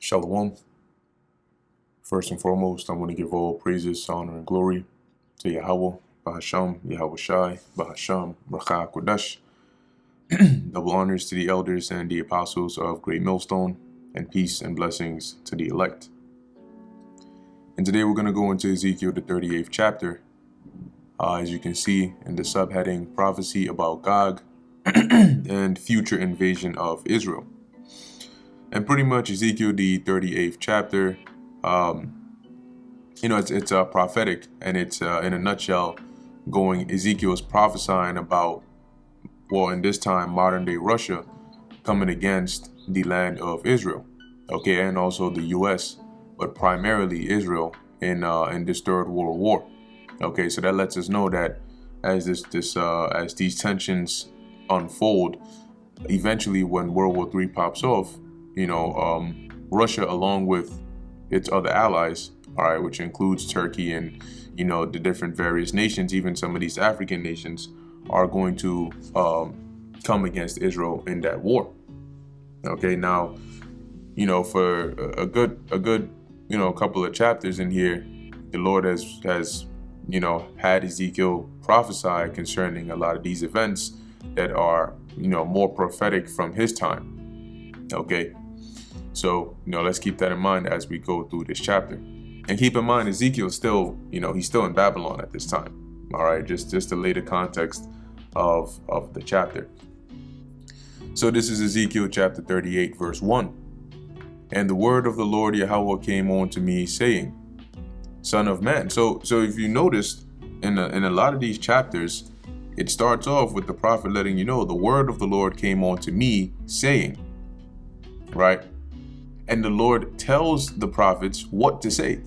Shalom. First and foremost, I want to give all praises, honor, and glory to Yahweh, Bahasham, Yahweh Shai, Bahasham, Bracha Kodesh. Double honors to the elders and the apostles of Great Millstone, and peace and blessings to the elect. And today we're going to go into Ezekiel, the 38th chapter. As you can see in the subheading, Prophecy about Gog and Future Invasion of Israel. And pretty much Ezekiel, the 38th chapter, it's prophetic, and it's in a nutshell Ezekiel's prophesying about, well, in this time, modern day Russia coming against the land of Israel, okay, and also the U.S., but primarily Israel in this Third World War, okay. So that lets us know that as as these tensions unfold, eventually when World War III pops off, Russia, along with its other allies, all right, which includes Turkey and, the different various nations, even some of these African nations, are going to come against Israel in that war. Okay, now, for a good couple of chapters in here, the Lord has had Ezekiel prophesy concerning a lot of these events that are, more prophetic from his time. Okay. So, let's keep that in mind as we go through this chapter. And keep in mind, Ezekiel's still, he's still in Babylon at this time. All right, just to lay the context of the chapter. So this is Ezekiel chapter 38, verse 1. And the word of the Lord Yahweh came on to me, saying, Son of man. So if you noticed, in a lot of these chapters, it starts off with the prophet letting you know the word of the Lord came on to me, saying, right? And the Lord tells the prophets what to say.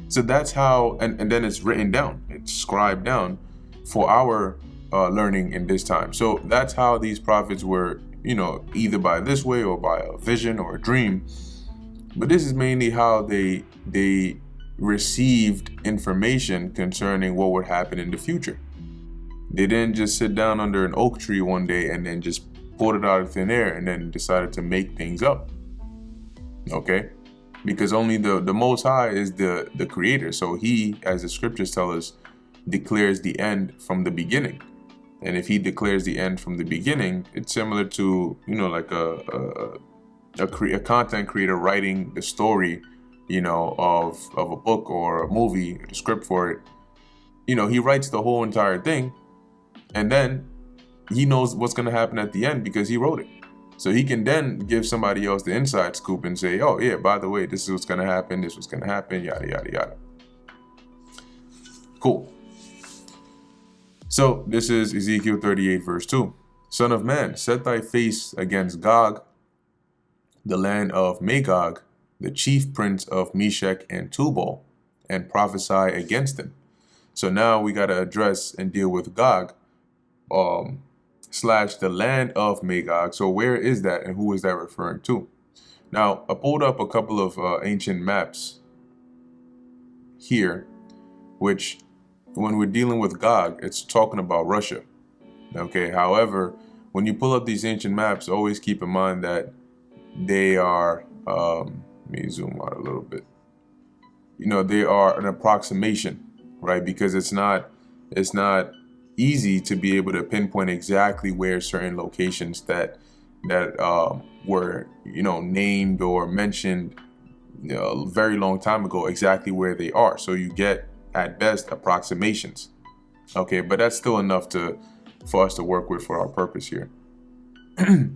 So that's how, and then it's written down, it's scribed down for our learning in this time. So that's how these prophets were, either by this way or by a vision or a dream. But this is mainly how they received information concerning what would happen in the future. They didn't just sit down under an oak tree one day and then just pulled it out of thin air and then decided to make things up. Okay, because only the Most High is the creator. So he, as the scriptures tell us, declares the end from the beginning. And if he declares the end from the beginning, it's similar to, like a content creator writing the story, of a book or a movie, the script for it. He writes the whole entire thing, and then he knows what's going to happen at the end because he wrote it. So he can then give somebody else the inside scoop and say, oh, yeah, by the way, this is what's going to happen. This is what's going to happen, yada, yada, yada. Cool. So this is Ezekiel 38, verse 2. Son of man, set thy face against Gog, the land of Magog, the chief prince of Meshech and Tubal, and prophesy against him. So now we got to address and deal with Gog, / the land of Magog. So where is that, and who is that referring to? Now, I pulled up a couple of ancient maps here, which when we're dealing with Gog, it's talking about Russia. Okay, however, when you pull up these ancient maps, always keep in mind that they are, let me zoom out a little bit. They are an approximation, right? Because it's not easy to be able to pinpoint exactly where certain locations that were named or mentioned a very long time ago, exactly where they are. So you get at best approximations, okay, but that's still enough for us to work with for our purpose here.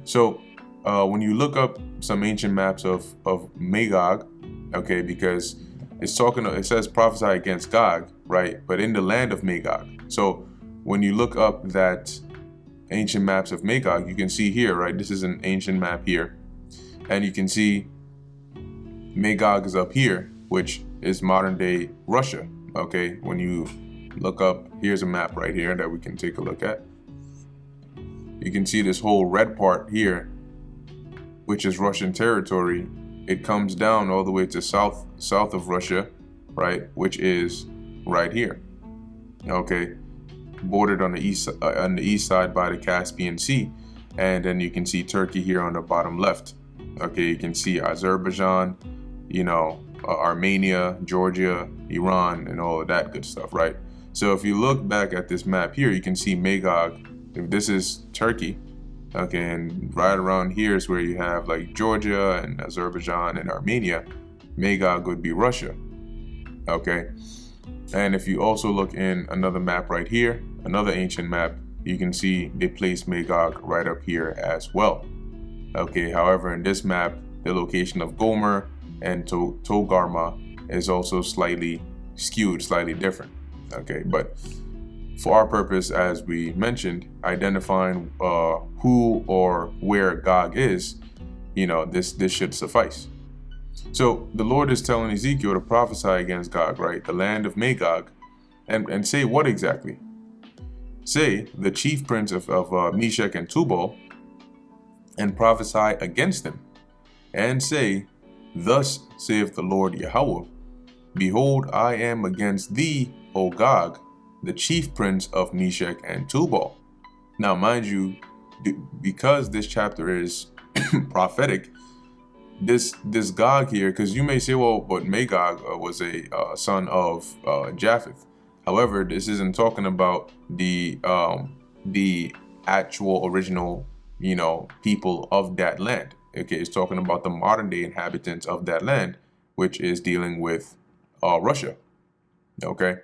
So when you look up some ancient maps of Magog, okay, because it says prophesy against Gog, right, but in the land of Magog. So when you look up that ancient maps of Magog, you can see here, right? This is an ancient map here. And you can see Magog is up here, which is modern day Russia. Okay, when you look up, here's a map right here that we can take a look at. You can see this whole red part here, which is Russian territory. It comes down all the way to south of Russia, right? Which is right here. Okay. Bordered on the east side by the Caspian Sea, and then you can see Turkey here on the bottom left. Okay, you can see Azerbaijan, Armenia, Georgia, Iran, and all of that good stuff, right? So if you look back at this map here, you can see Magog. If this is Turkey, okay, and right around here is where you have like Georgia and Azerbaijan and Armenia. Magog would be Russia, okay? And if you also look in another map right here, another ancient map, you can see they placed Magog right up here as well. Okay, however, in this map, the location of Gomer and Togarma is also slightly skewed, slightly different. Okay, but for our purpose, as we mentioned, identifying who or where Gog is, this should suffice. So the Lord is telling Ezekiel to prophesy against Gog, right? The land of Magog, and say what exactly? Say the chief prince of Meshach and Tubal, and prophesy against them, and say, Thus saith the Lord Yahweh, Behold, I am against thee, O Gog, the chief prince of Meshach and Tubal. Now, mind you, because this chapter is prophetic, this Gog here, because you may say, well, but Magog was a son of Japheth. However, this isn't talking about the actual original, people of that land. Okay, it's talking about the modern day inhabitants of that land, which is dealing with Russia. Okay,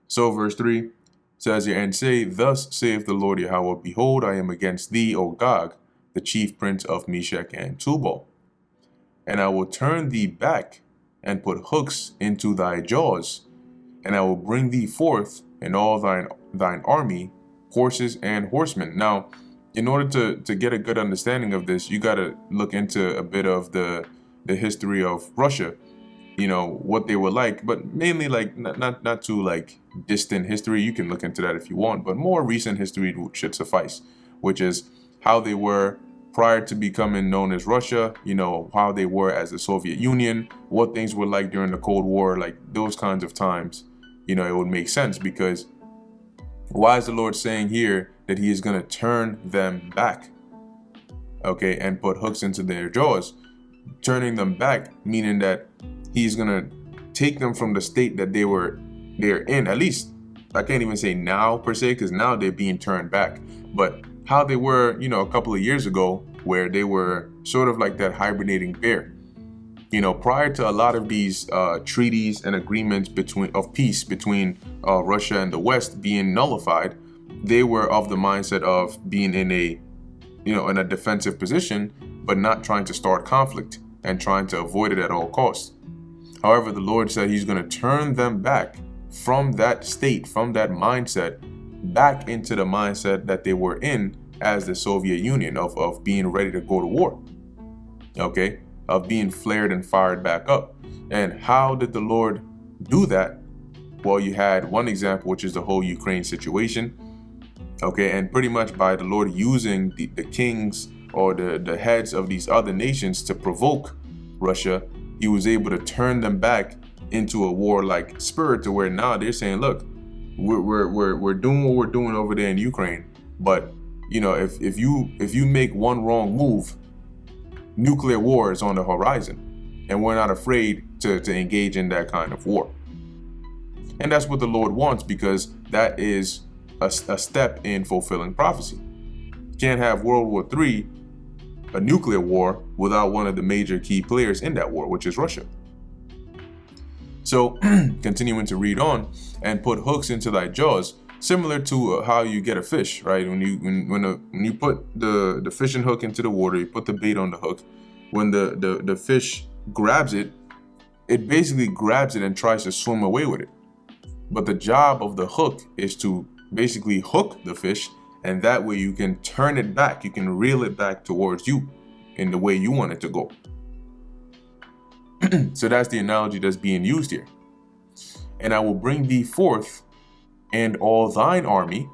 so verse 3 says here, and say, Thus saith the Lord Yahweh, Behold, I am against thee, O Gog, the chief prince of Meshach and Tubal. And I will turn thee back and put hooks into thy jaws, and I will bring thee forth and all thine army, horses and horsemen. Now, in order to get a good understanding of this, you got to look into a bit of the history of Russia, what they were like, but mainly like not too like distant history. You can look into that if you want, but more recent history should suffice, which is how they were prior to becoming known as Russia, how they were as the Soviet Union, what things were like during the Cold War, like those kinds of times, it would make sense, because why is the Lord saying here that he is going to turn them back, okay, and put hooks into their jaws? Turning them back, meaning that he's going to take them from the state that they're in, at least, I can't even say now per se, because now they're being turned back, but how they were, a couple of years ago, where they were sort of like that hibernating bear. Prior to a lot of these treaties and agreements of peace between Russia and the West being nullified, they were of the mindset of being in a defensive position, but not trying to start conflict and trying to avoid it at all costs. However, the Lord said he's going to turn them back from that state, from that mindset, back into the mindset that they were in as the Soviet Union, of being ready to go to war, okay, of being flared and fired back up. And how did the Lord do that? Well, you had one example, which is the whole Ukraine situation, okay, and pretty much by the Lord using the kings or the heads of these other nations to provoke Russia, he was able to turn them back into a warlike spirit, to where now they're saying, look, we're doing what we're doing over there in Ukraine, but if you make one wrong move, nuclear war is on the horizon, and we're not afraid to engage in that kind of war. And that's what the Lord wants, because that is a step in fulfilling prophecy. You can't have World War III, a nuclear war, without one of the major key players in that war, which is Russia. So continuing to read on, and put hooks into thy jaws, similar to how you get a fish, right? When you put the fishing hook into the water, you put the bait on the hook. When the fish grabs it, it basically grabs it and tries to swim away with it. But the job of the hook is to basically hook the fish, and that way you can turn it back, you can reel it back towards you in the way you want it to go. So that's the analogy that's being used here. And I will bring thee forth and all thine army,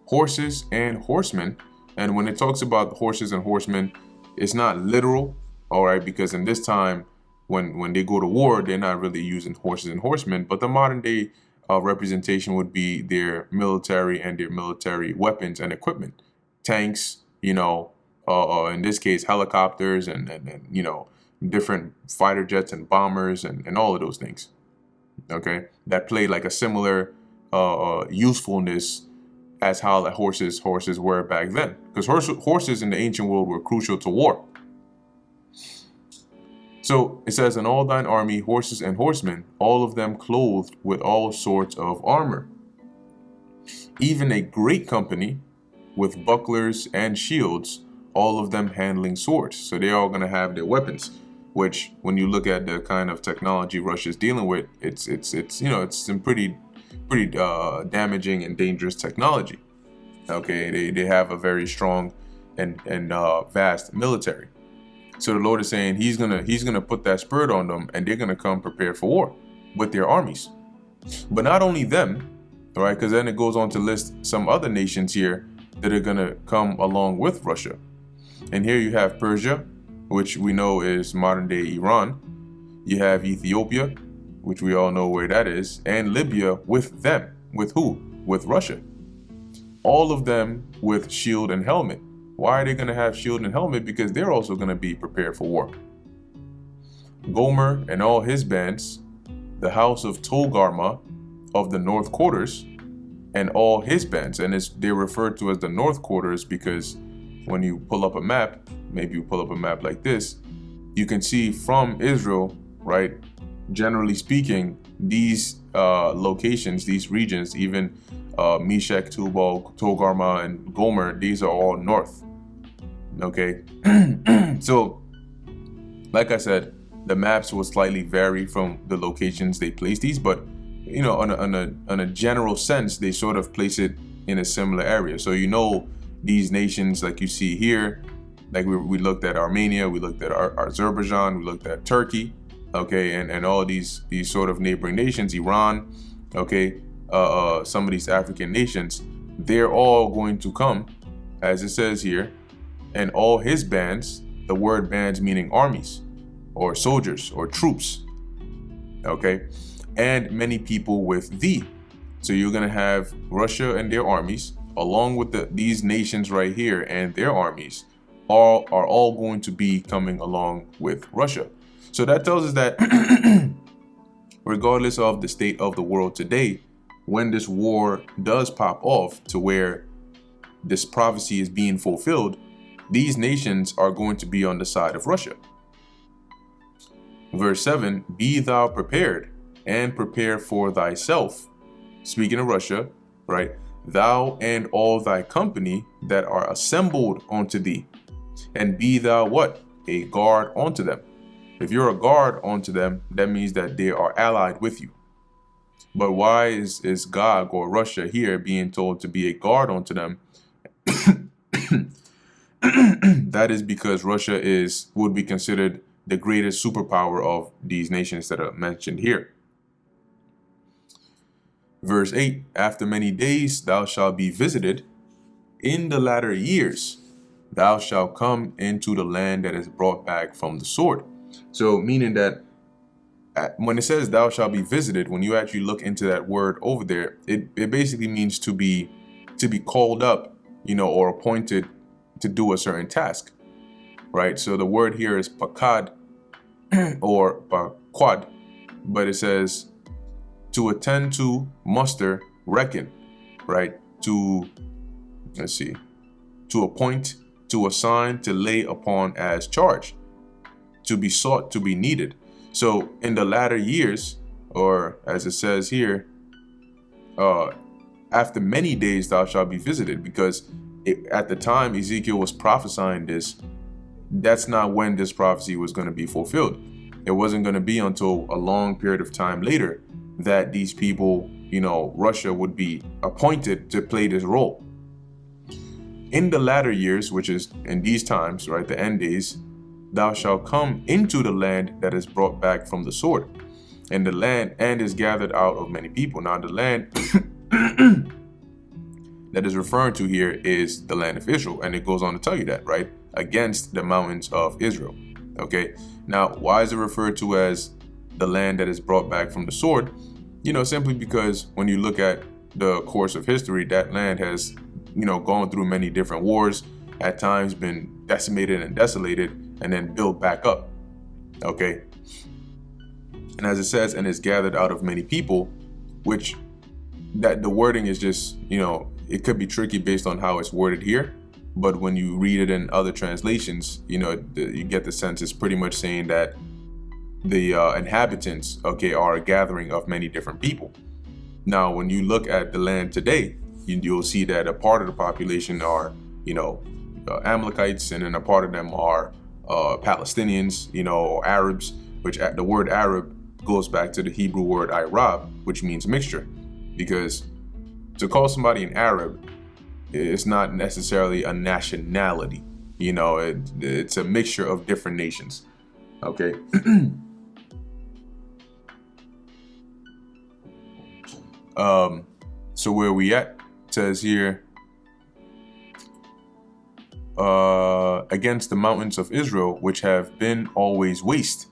horses and horsemen. And when it talks about horses and horsemen, it's not literal, all right, because in this time, when they go to war, they're not really using horses and horsemen, but the modern day representation would be their military and their military weapons and equipment, tanks, in this case, helicopters and you know, different fighter jets and bombers and all of those things. Okay, that played like a similar usefulness as how the horses were back then, because horses in the ancient world were crucial to war. So it says, "And all thine army, horses and horsemen, all of them clothed with all sorts of armor, even a great company with bucklers and shields, all of them handling swords." So they're all going to have their weapons, which when you look at the kind of technology Russia's dealing with, it's you know, it's some pretty damaging and dangerous technology. Okay, they have a very strong and vast military. So the Lord is saying he's gonna put that spirit on them, and they're gonna come prepared for war with their armies. But not only them, all right, because then it goes on to list some other nations here that are gonna come along with Russia. And here you have Persia, which we know is modern day Iran. You have Ethiopia, which we all know where that is, and Libya with them. With who? With Russia. All of them with shield and helmet. Why are they going to have shield and helmet? Because they're also going to be prepared for war. Gomer and all his bands, the house of Togarma of the north quarters, and all his bands. And they're referred to as the north quarters because when you pull up a map, maybe you pull up a map like this, you can see from Israel, right? Generally speaking, these locations, these regions, even Meshech, Tubal, Togarma, and Gomer, these are all north. Okay, so like I said, the maps will slightly vary from the locations they place these, but you know, on a general sense, they sort of place it in a similar area. So you know, these nations like you see here, like we looked at Armenia, we looked at Azerbaijan, we looked at Turkey, okay, and all these sort of neighboring nations, Iran, okay, some of these African nations, they're all going to come, as it says here, and all his bands, the word bands meaning armies or soldiers or troops, okay, and many people with thee. So you're going to have Russia and their armies along with these nations right here and their armies are all going to be coming along with Russia. So that tells us that regardless of the state of the world today, when this war does pop off to where this prophecy is being fulfilled, these nations are going to be on the side of Russia. Verse 7, "Be thou prepared, and prepare for thyself." Speaking of Russia, right? "Thou and all thy company that are assembled unto thee, and be thou" what? "A guard unto them." If you're a guard unto them, that means that they are allied with you. But why is Gog or Russia here being told to be a guard unto them? That is because Russia would be considered the greatest superpower of these nations that are mentioned here. Verse 8, "After many days thou shalt be visited, in the latter years thou shalt come into the land that is brought back from the sword." So meaning that when it says thou shalt be visited, when you actually look into that word over there, it basically means to be called up, you know, or appointed to do a certain task, right? So the word here is pakad or paquad, but it says to attend to, muster, reckon, right? To, let's see, to appoint, to assign, to lay upon as charge, to be sought, to be needed. So in the latter years, or as it says here, after many days thou shalt be visited, because at the time Ezekiel was prophesying this, that's not when this prophecy was going to be fulfilled. It wasn't going to be until a long period of time later that these people, you know, Russia would be appointed to play this role. In the latter years, which is in these times, right, the end days, thou shalt come into the land that is brought back from the sword, and the land and is gathered out of many people. Now the land that is referring to here is the land of Israel, and it goes on to tell you that, right, against the mountains of Israel. Okay, now why is it referred to as the land that is brought back from the sword? You know, simply because when you look at the course of history, that land has, you know, gone through many different wars at times been decimated and desolated and then built back up. Okay. And as it says, and is gathered out of many people, which that the wording is just, it could be tricky based on how it's worded here. But when you read it in other translations, you get the sense it's pretty much saying that the inhabitants, okay, are a gathering of many different people. Now, when you look at the land today, you'll see that a part of the population are, Amalekites, and then a part of them are Palestinians, or Arabs, which the word Arab goes back to the Hebrew word Arab, which means mixture. Because to call somebody an Arab, it's not necessarily a nationality. It's a mixture of different nations. Okay. So where we at? It says here, against the mountains of Israel, which have been always waste,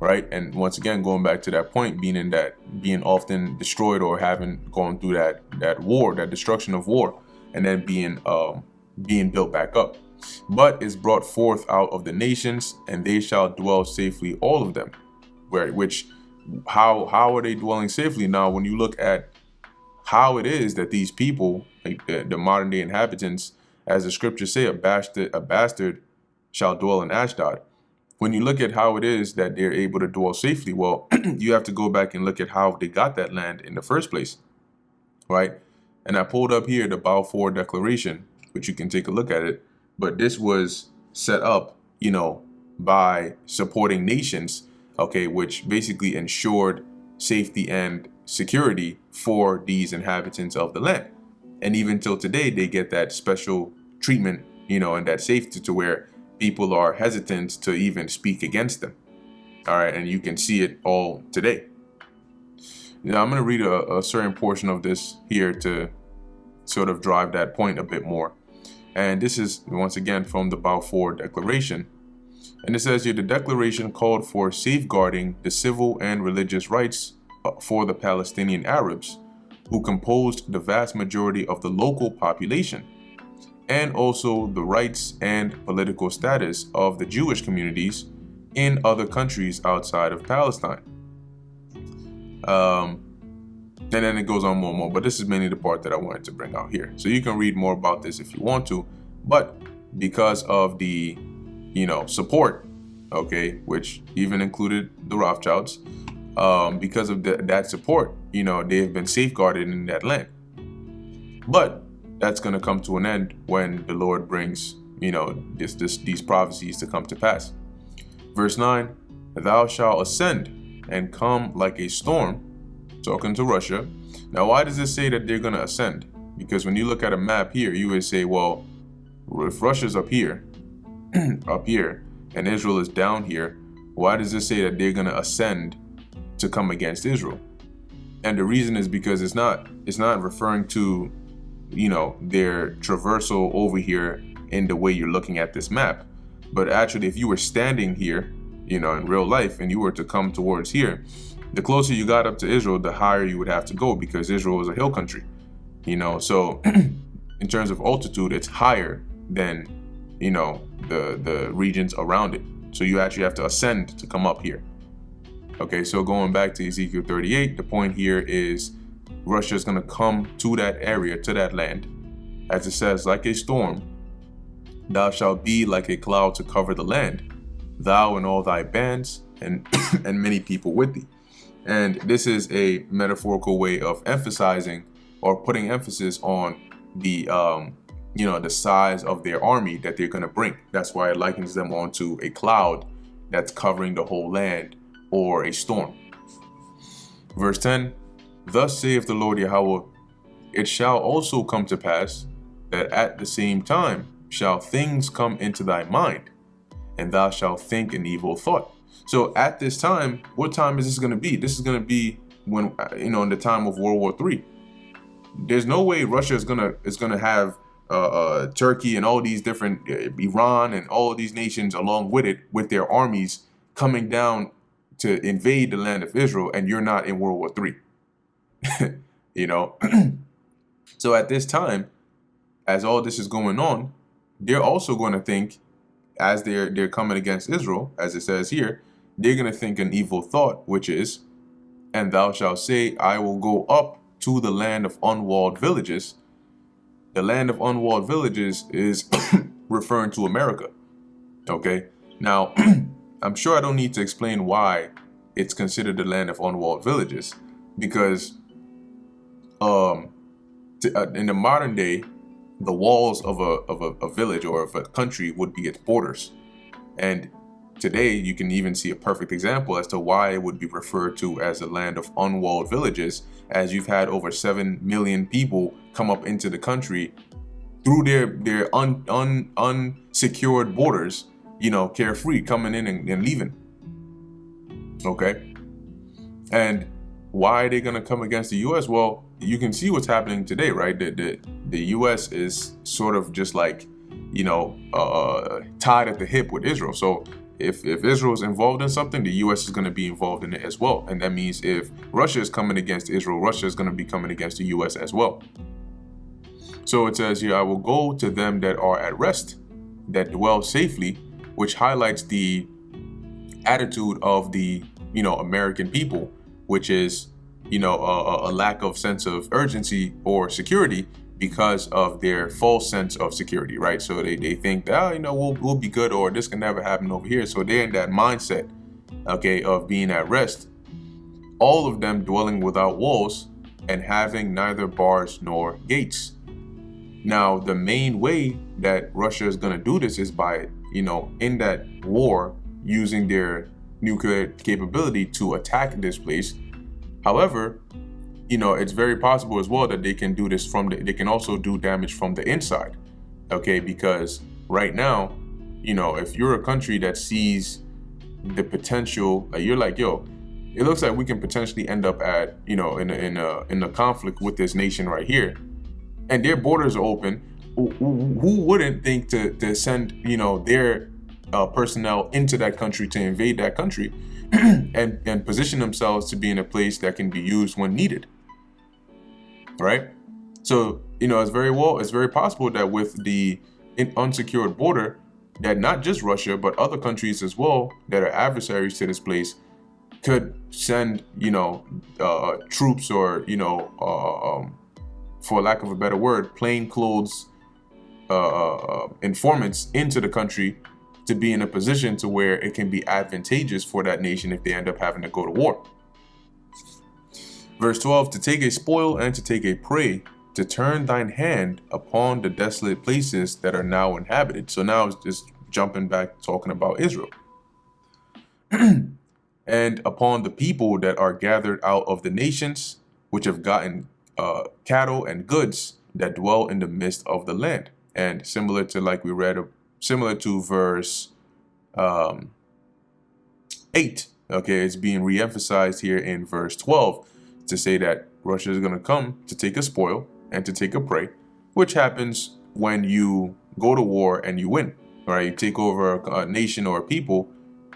right? And once again, going back to that point, being often destroyed or having gone through that war, that destruction of war, and then being built back up. But is brought forth out of the nations, and they shall dwell safely, all of them. How are they dwelling safely? Now, when you look at how it is that these people, like the modern day inhabitants, as the scriptures say, a bastard shall dwell in Ashdod. When you look at how it is that they're able to dwell safely, well, you have to go back and look at how they got that land in the first place, right? And I pulled up here the Balfour Declaration, which you can take a look at it. But this was set up, by supporting nations, okay, which basically ensured safety and security for these inhabitants of the land. And even till today, they get that special treatment, and that safety to where people are hesitant to even speak against them. All right. And you can see it all today. Now, I'm going to read a certain portion of this here to sort of drive that point a bit more. And this is, once again, from the Balfour Declaration. And it says here, the declaration called for safeguarding the civil and religious rights for the Palestinian Arabs, who composed the vast majority of the local population, and also the rights and political status of the Jewish communities in other countries outside of Palestine. And then it goes on more and more, but this is mainly the part that I wanted to bring out here. So you can read more about this if you want to, but because of the, support, okay, which even included the Rothschilds, because of that support, they have been safeguarded in that land. But that's going to come to an end when the Lord brings, these prophecies to come to pass. Verse 9, thou shalt ascend and come like a storm, talking to Russia. Now, why does it say that they're going to ascend? Because when you look at a map here, you would say, well, if Russia's up here, and Israel is down here, why does it say that they're going to ascend to come against Israel? And the reason is because it's not referring to, their traversal over here in the way you're looking at this map. But actually, if you were standing here, in real life, and you were to come towards here, the closer you got up to Israel, the higher you would have to go, because Israel is a hill country, so in terms of altitude, it's higher than, the regions around it. So you actually have to ascend to come up here. Okay, so going back to Ezekiel 38, the point here is Russia is going to come to that area, to that land. As it says, like a storm, thou shalt be like a cloud to cover the land, thou and all thy bands, and and many people with thee. And this is a metaphorical way of emphasizing or putting emphasis on the the size of their army that they're going to bring. That's why it likens them onto a cloud that's covering the whole land, or a storm. Verse 10, thus saith the Lord Yahweh, it shall also come to pass that at the same time shall things come into thy mind, and thou shalt think an evil thought. So at this time, what time is this going to be? This is going to be when, in the time of World War III. There's no way Russia is gonna have Turkey and all these different Iran and all these nations along with it, with their armies coming down to invade the land of Israel, and you're not in World War III. So at this time, as all this is going on, they're also going to think, as they're coming against Israel, as it says here, they're going to think an evil thought, which is, and thou shalt say, I will go up to the land of unwalled villages. The land of unwalled villages is referring to America. Okay. Now, I'm sure I don't need to explain why it's considered the land of unwalled villages, because in the modern day, the walls of a village or of a country would be its borders. And today, you can even see a perfect example as to why it would be referred to as a land of unwalled villages, as you've had over 7 million people come up into the country through their unsecured borders, carefree, coming in and leaving. Okay. And why are they going to come against the U.S.? Well, you can see what's happening today, right? The U.S. is sort of just like, tied at the hip with Israel. So if Israel is involved in something, the U.S. is going to be involved in it as well. And that means if Russia is coming against Israel, Russia is going to be coming against the U.S. as well. So it says here, I will go to them that are at rest, that dwell safely, which highlights the attitude of the, American people, which is, a lack of sense of urgency or security because of their false sense of security, right? So they think that, we'll be good, or this can never happen over here. So they're in that mindset, okay, of being at rest. All of them dwelling without walls and having neither bars nor gates. Now, the main way that Russia is going to do this is by, in that war, using their nuclear capability to attack this place. However, it's very possible as well that they can do this they can also do damage from the inside. Okay, because right now, if you're a country that sees the potential, like you're like, yo, it looks like we can potentially end up at, in a conflict with this nation right here, and their borders are open. Who wouldn't think to send, their personnel into that country to invade that country and position themselves to be in a place that can be used when needed, right? So, it's very possible that with the unsecured border, that not just Russia, but other countries as well that are adversaries to this place could send, troops or, for lack of a better word, plainclothes informants into the country to be in a position to where it can be advantageous for that nation if they end up having to go to war. Verse 12, to take a spoil and to take a prey, to turn thine hand upon the desolate places that are now inhabited. So now it's just jumping back, talking about Israel. And upon the people that are gathered out of the nations, which have gotten cattle and goods that dwell in the midst of the land. And similar to like we read, similar to verse 8, okay, it's being re-emphasized here in verse 12 to say that Russia is going to come to take a spoil and to take a prey, which happens when you go to war and you win, right? You take over a nation or a people,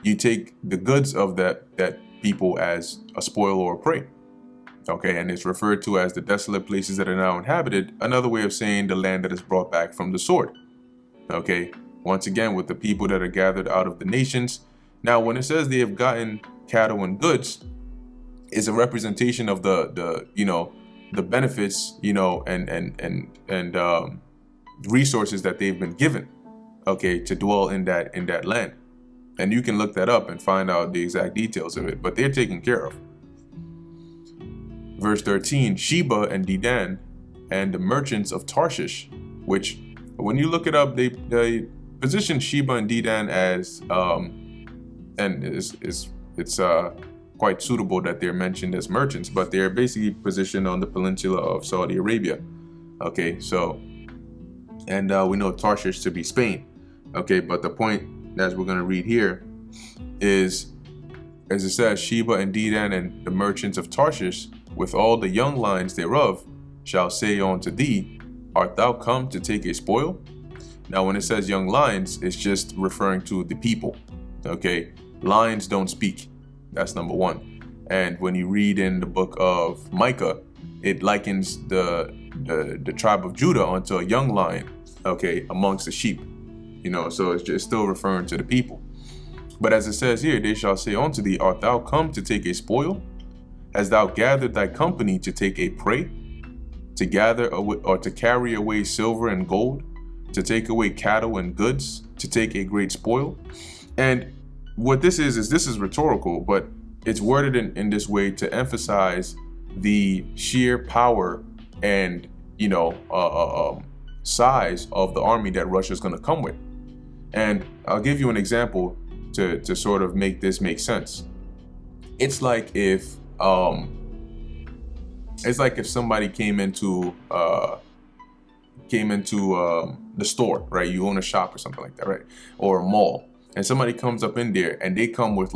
you take the goods of that people as a spoil or a prey. Okay, and it's referred to as the desolate places that are now inhabited, another way of saying the land that is brought back from the sword. Okay, once again, with the people that are gathered out of the nations. Now, when it says they have gotten cattle and goods, is a representation of the benefits, and resources that they've been given, okay, to dwell in that land. And you can look that up and find out the exact details of it, but they're taken care of. Verse 13, Sheba and Dedan and the merchants of Tarshish, which when you look it up, they position Sheba and Dedan as, and it's quite suitable that they're mentioned as merchants, but they're basically positioned on the peninsula of Saudi Arabia. Okay, so, and we know Tarshish to be Spain. Okay, but the point, as we're going to read here, is, as it says, Sheba and Dedan and the merchants of Tarshish, with all the young lions thereof, shall say unto thee, art thou come to take a spoil? Now, when it says young lions, it's just referring to the people. Okay, lions don't speak. That's number one. And when you read in the book of Micah, it likens the tribe of Judah onto a young lion, okay, amongst the sheep. So it's just still referring to the people. But as it says here, they shall say unto thee, art thou come to take a spoil? Hast thou gathered thy company to take a prey? To gather away, or to carry away silver and gold? To take away cattle and goods? To take a great spoil? And what this is this is rhetorical, but it's worded in this way to emphasize the sheer power and size of the army that Russia is going to come with. And I'll give you an example to sort of make this make sense. It's like if somebody came into the store, right? You own a shop or something like that, right? Or a mall, and somebody comes up in there and they come with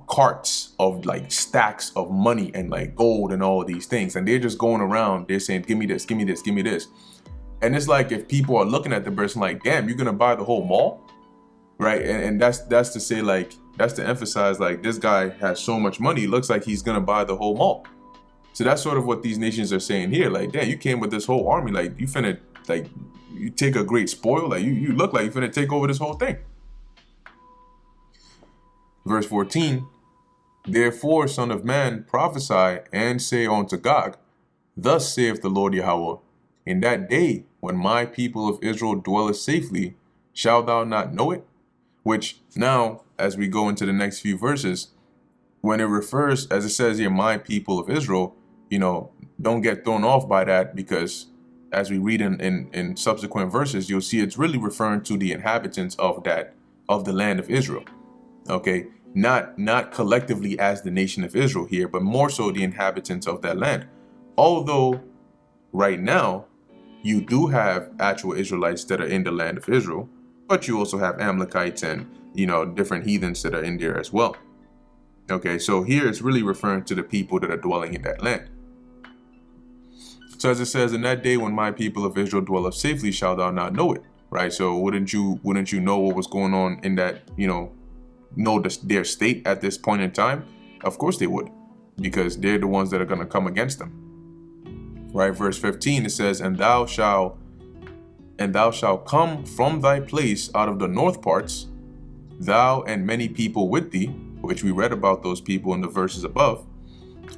carts of stacks of money and gold and all of these things, and they're just going around, they're saying, give me this, give me this, give me this. And it's like if people are looking at the person like, damn, you're gonna buy the whole mall, right? And that's to say, that's to emphasize, this guy has so much money, it looks like he's gonna buy the whole mall. So that's sort of what these nations are saying here. Damn, you came with this whole army, you finna, you take a great spoil, you look like you finna take over this whole thing. Verse 14, therefore, son of man, prophesy and say unto Gog, thus saith the Lord Yahweh, in that day when my people of Israel dwelleth safely, shalt thou not know it? Which now, as we go into the next few verses, when it refers, as it says here, my people of Israel, don't get thrown off by that, because as we read in subsequent verses, you'll see it's really referring to the inhabitants of the land of Israel. Okay, not collectively as the nation of Israel here, but more so the inhabitants of that land. Although right now you do have actual Israelites that are in the land of Israel, but you also have Amalekites and different heathens that are in there as well. Okay, so here it's really referring to the people that are dwelling in that land. So as it says, in that day when my people of Israel dwell safely, shalt thou not know it, right? So wouldn't you know what was going on in that, know their state at this point in time? Of course they would, because they're the ones that are going to come against them. Right, verse 15, it says, and thou shalt come from thy place out of the north parts, thou and many people with thee, which we read about those people in the verses above,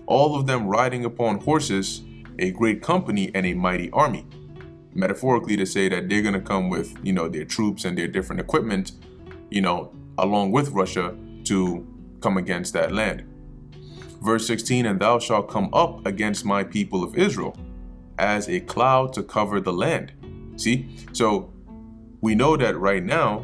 all of them riding upon horses, a great company and a mighty army. Metaphorically, to say that they're going to come with, their troops and their different equipment, along with Russia to come against that land. Verse 16, and thou shalt come up against my people of Israel as a cloud to cover the land. See, so we know that right now,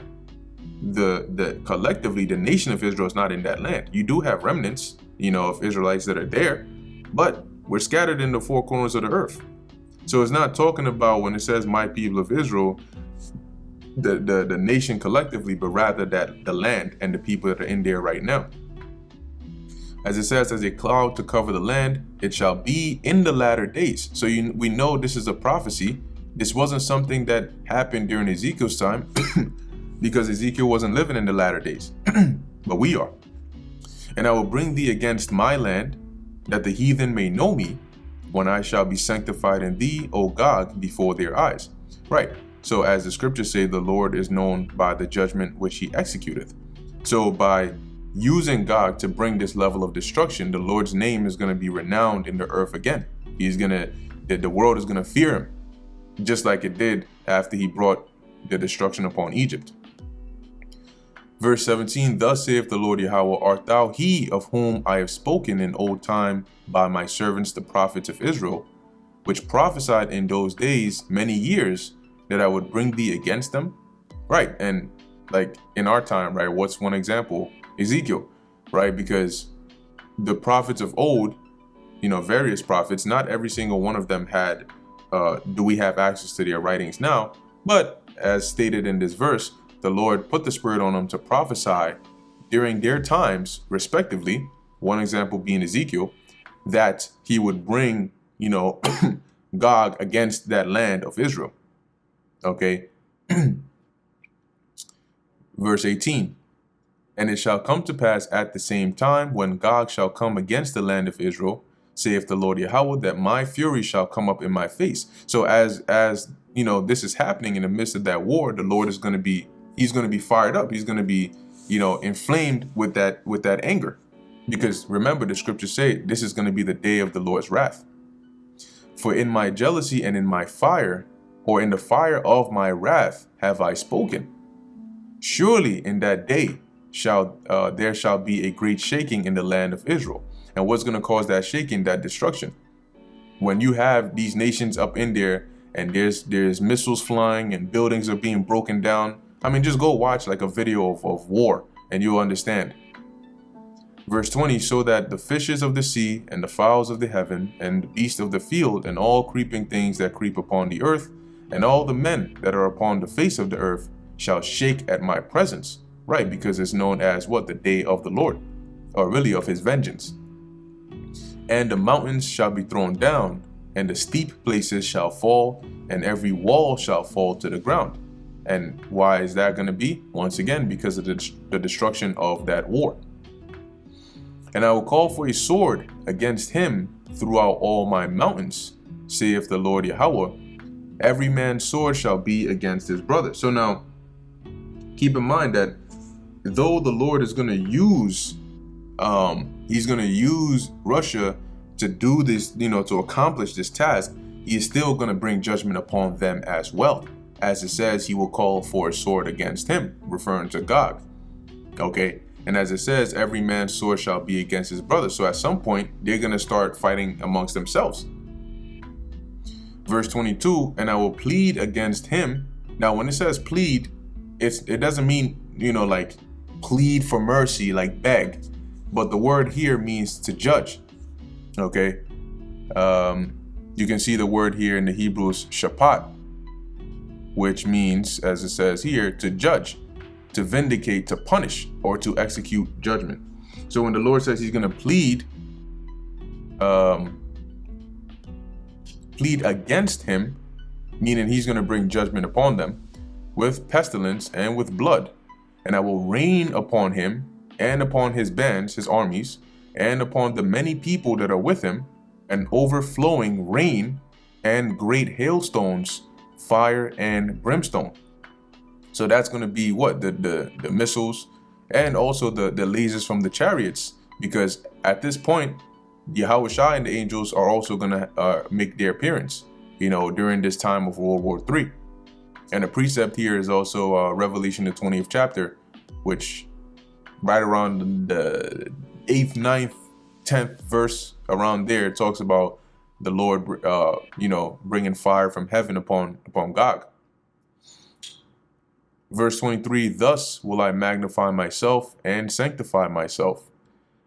the collectively, the nation of Israel is not in that land. You do have remnants, of Israelites that are there, but we're scattered in the four corners of the earth. So it's not talking about, when it says my people of Israel, the nation collectively, but rather that the land and the people that are in there right now. As it says, as a cloud to cover the land, it shall be in the latter days. So we know this is a prophecy. This wasn't something that happened during Ezekiel's time, because Ezekiel wasn't living in the latter days, but we are. And I will bring thee against my land, that the heathen may know me, when I shall be sanctified in thee, O Gog, before their eyes. Right. So as the scriptures say, the Lord is known by the judgment which he executeth. So by using Gog to bring this level of destruction, the Lord's name is going to be renowned in the earth again. The world is going to fear him, just like it did after he brought the destruction upon Egypt. Verse 17, thus saith the Lord Yahweh, art thou he of whom I have spoken in old time by my servants the prophets of Israel, which prophesied in those days many years that I would bring thee against them? Right, and in our time, right, what's one example? Ezekiel, right? Because the prophets of old, various prophets, not every single one of them had, do we have access to their writings now? But as stated in this verse, the Lord put the Spirit on them to prophesy during their times, respectively. One example being Ezekiel, that he would bring, Gog against that land of Israel. Okay. Verse 18, and it shall come to pass at the same time when Gog shall come against the land of Israel, saith the Lord Yahweh, that my fury shall come up in my face. So as this is happening in the midst of that war, the Lord is going to be, he's going to be fired up. He's going to be, inflamed with that anger. Because remember, the scriptures say this is going to be the day of the Lord's wrath. For in my jealousy and in my fire, or in the fire of my wrath, have I spoken. Surely in that day there shall be a great shaking in the land of Israel. And what's going to cause that shaking? That destruction. When you have these nations up in there, and there's missiles flying and buildings are being broken down. I mean, just go watch like a video of war and you'll understand. Verse 20, so that the fishes of the sea and the fowls of the heaven and the beasts of the field and all creeping things that creep upon the earth and all the men that are upon the face of the earth shall shake at my presence. Right, because it's known as what? The day of the Lord, or really of his vengeance. And the mountains shall be thrown down, and the steep places shall fall, and every wall shall fall to the ground. And why is that going to be? Once again, because of the destruction of that war. And I will call for a sword against him throughout all my mountains, saith the Lord Yahweh. Every man's sword shall be against his brother. So now, keep in mind that though the Lord is going to use, he's going to use Russia to do this, to accomplish this task, he is still going to bring judgment upon them as well. As it says, he will call for a sword against him, referring to Gog. Okay. And as it says, every man's sword shall be against his brother. So at some point, they're going to start fighting amongst themselves. Verse 22, and I will plead against him. Now, when it says plead, it doesn't mean, like plead for mercy, like beg. But the word here means to judge. Okay. You can see the word here in the Hebrews, shapat, which means, as it says here, to judge, to vindicate, to punish, or to execute judgment. So when the Lord says he's going to plead against him, meaning he's going to bring judgment upon them with pestilence and with blood, and I will rain upon him and upon his bands, his armies, and upon the many people that are with him, an overflowing rain and great hailstones, fire and brimstone. So that's going to be what? The missiles and also the lasers from the chariots, because at this point, Yahweh Shai and the angels are also going to make their appearance, during this time of World War III. And the precept here is also Revelation, the 20th chapter, which right around the 8th, 9th, 10th verse, around there, it talks about the Lord, bringing fire from heaven upon Gog. Verse 23, thus will I magnify myself and sanctify myself,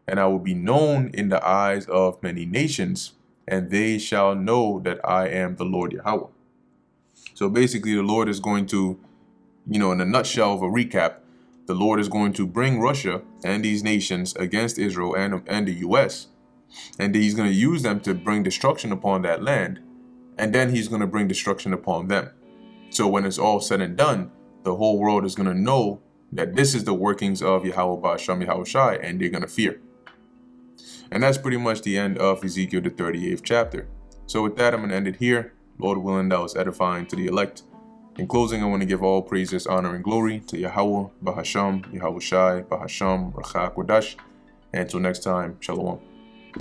and I will be known in the eyes of many nations, and they shall know that I am the Lord Yahweh. So basically, the Lord is going to, in a nutshell of a recap, the Lord is going to bring Russia and these nations against Israel and the U.S., and he's going to use them to bring destruction upon that land, and then he's going to bring destruction upon them. So when it's all said and done, the whole world is going to know that this is the workings of Yahweh Ba'asham Yahweh Shai, and they're going to fear. And that's pretty much the end of Ezekiel, the 38th chapter. So with that, I'm going to end it here. Lord willing, that was edifying to the elect. In closing, I want to give all praises, honor, and glory to Yahweh Ba'asham Yahweh Shai Ba'asham Rachak Wadash. And until next time, Shalom.